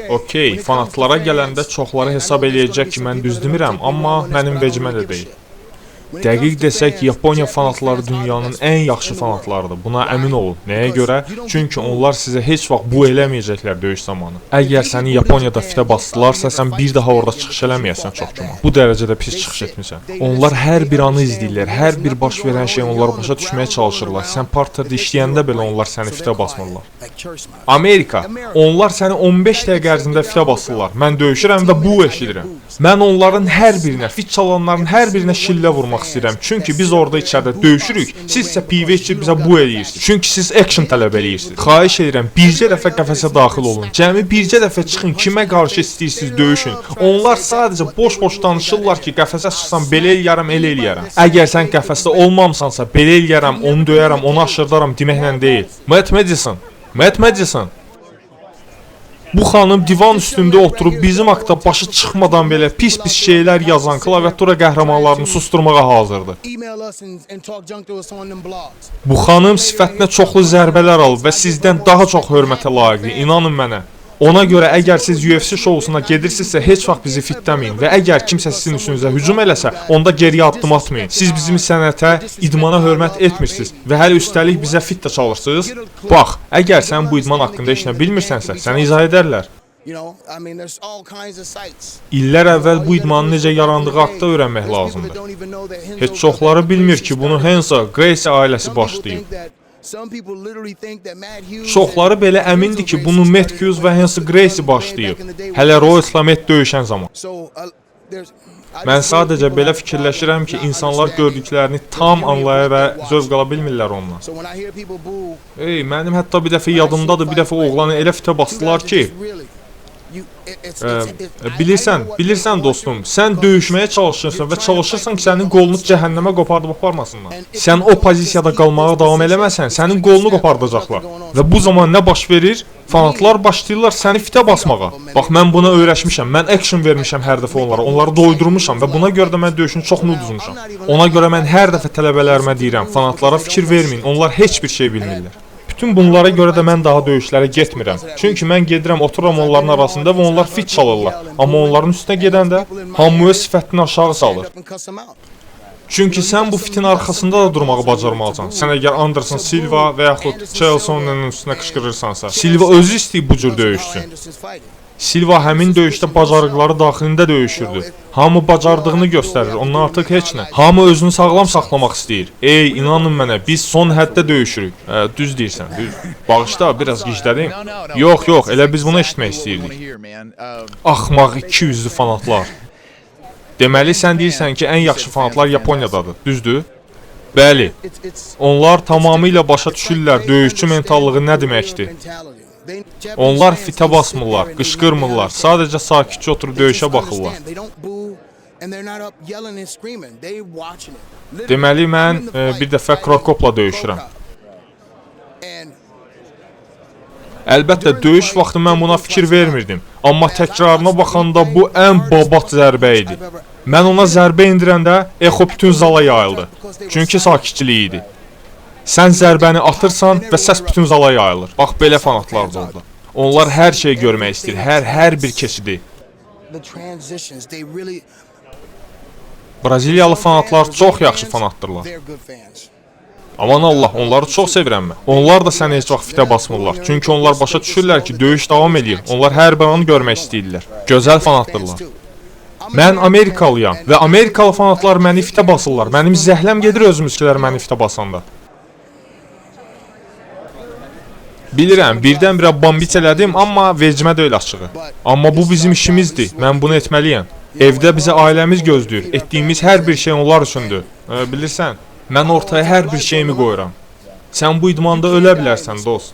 Okey, fanatlara gələndə çoxları hesab eləyəcək ki, mən düz demirəm, amma mənim vecimə də deyil. Dəqiq desək, Yaponiya fanatları dünyanın ən yaxşı fanatlarıdır. Buna əmin olun. Nəyə görə? Çünki onlar sizə heç vaxt bu eləməyəcəklər döyüş zamanı. Əgər səni Yaponiyada fitə basdılarsa, sən bir daha orada çıxış eləməyəsən çox güman. Bu dərəcədə pis çıxış etmisən. Onlar hər bir anı izləyirlər, hər bir baş verən şey onları başa düşməyə çalışırlar. Sən partiyada işləyəndə belə onlar səni fitə basmırlar. Amerika, onlar səni 15 dəqiqə ərzində fitə basırlar. Mən döyüşürəm və bu eşidirəm. Mən onların hər birinə, fit çalanların hər birinə şillə vurmaq istəyirəm. Çünki biz orada içəridə döyüşürük, siz isə pivə içib bizə bu eləyirsiniz. Çünki siz action tələb eləyirsiniz. Xahiş edirəm, bircə dəfə qəfəsə daxil olun. Cəmi bircə dəfə çıxın, kimə qarşı istəyirsiniz döyüşün. Onlar sadəcə boş-boş danışırlar ki, qəfəsə çıxsam belə eləyərəm, elə eləyərəm. Əgər sən qəfəsdə olmamısansa, belə eləyərəm, onu döyərəm, onu aşırdaram deməklə deyil. Matt Madison. Bu xanım divan üstündə oturub bizim haqda başı çıxmadan belə pis-pis şeylər yazan klaviatura qəhrəmanlarını susturmağa hazırdır. Bu xanım sifətinə çoxlu zərbələr alıb və sizdən daha çox hörmətə layiqdir, inanın mənə. Ona görə əgər siz UFC şousuna gedirsinizsə heç vaxt bizi fitləməyin və əgər kimsə sizin üstünüzə hücum eləsə, onda geriyə addım atmayın. Siz bizim sənətə, idmana hörmət etmirsiniz və hələ üstəlik bizə fit də çalırsınız. Bax, əgər sən bu idman haqqında heç nə bilmirsənsə, səni izah edərlər. İllər əvvəl bu idmanın necə yarandığı haqqında öyrənmək lazımdır. Heç çoxları bilmir ki, bunu Hansa Gracie ailəsi başlayıb. Çoxları belə əmindir ki, bunu Matt Hughes və Hansa Gracie başlayıb, hələ Royce Matt döyüşən zaman. Mən sadəcə belə fikirləşirəm ki, insanlar gördüklərini tam anlaya və zövq ala bilmirlər ondan. Mənim hətta bir dəfə yadımdadır, bir dəfə oğlanı elə fitə basdılar ki, bilirsən dostum, sən döyüşməyə çalışırsan və çalışırsan ki, sənin qolunu cəhənnəmə qopardıb aparmasınlar. Sən o pozisiyada qalmağa davam eləməsən, sənin qolunu qopardacaqlar. Və bu zaman nə baş verir? Fanatlar başlayırlar səni fitə basmağa. Bax, mən buna öyrəşmişəm, mən action vermişəm hər dəfə onlara, onları doydurmuşam və buna görə də mən döyüşün çoxunu uduzmuşam. Ona görə mən hər dəfə tələbələrimə deyirəm, fanatlara fikir verməyin, onlar heç bir şey bilmirlər. Bütün bunlara görə də mən daha döyüşlərə getmirəm. Çünki mən gedirəm, otururam onların arasında və onlar fit çalırlar. Amma onların üstünə gedəndə hamıya sifətini aşağı salır. Çünki sən bu fitin arxasında da durmağı bacarmalısan. Sən əgər Anderson Silva və yaxud Chael Sonnen'in üstünə qışqırırsansa, Silva özü istəyib bu cür döyüşsün. Silva həmin döyüşdə bacarıqları daxilində döyüşürdü. Hamı bacardığını göstərir, ondan artıq heç nə. Hamı özünü sağlam saxlamaq istəyir. İnanın mənə, biz son həddə döyüşürük. Düz deyirsən, düz. Bağışla, biraz giclədim. Yox, elə biz bunu eşitmək istəyirdik. Axmaq 200'lü fanatlar. Deməli, sən deyirsən ki, ən yaxşı fanatlar Yaponiyadadır, düzdür? Bəli, onlar tamamilə başa düşürlər döyüşçü mentallığı nə deməkdir. Onlar fitə basmırlar, qışqırmırlar, sadəcə sakitcə oturub döyüşə baxırlar. Deməli, mən bir dəfə Krokopla döyüşürəm. Əlbəttə, döyüş vaxtı mən buna fikir vermirdim, amma təkrarına baxanda bu ən babat zərbə idi. Mən ona zərbə indirəndə echo bütün zala yayıldı, çünki sakitçilik idi. Sən zərbəni atırsan və səs bütün zala yayılır. Bax, belə fanatlar da orada. Onlar hər şeyi görmək istəyir, hər bir keçidi. Braziliyalı fanatlar çox yaxşı fanatdırlar. Aman Allah, onları çox sevirəm mən. Onlar da səni heç vaxt fitə basmırlar. Çünki onlar başa düşürlər ki, döyüş davam edir. Onlar hər bir anı görmək istəyirlər. Gözəl fanatdırlar. Mən Amerikalıyam və Amerikalı fanatlar məni fitə basırlar. Mənim zəhləm gedir özümüzkilər məni fitə basanda. Bilirəm, birdən-birə bambit elədim, amma vecimə deyil açığı. Amma bu bizim işimizdir, mən bunu etməliyəm. Evdə bizə ailəmiz gözləyir, etdiyimiz hər bir şey onlar üçündür. Bilirsən, mən ortaya hər bir şeyimi qoyuram. Sən bu idmanda ölə bilərsən, dost.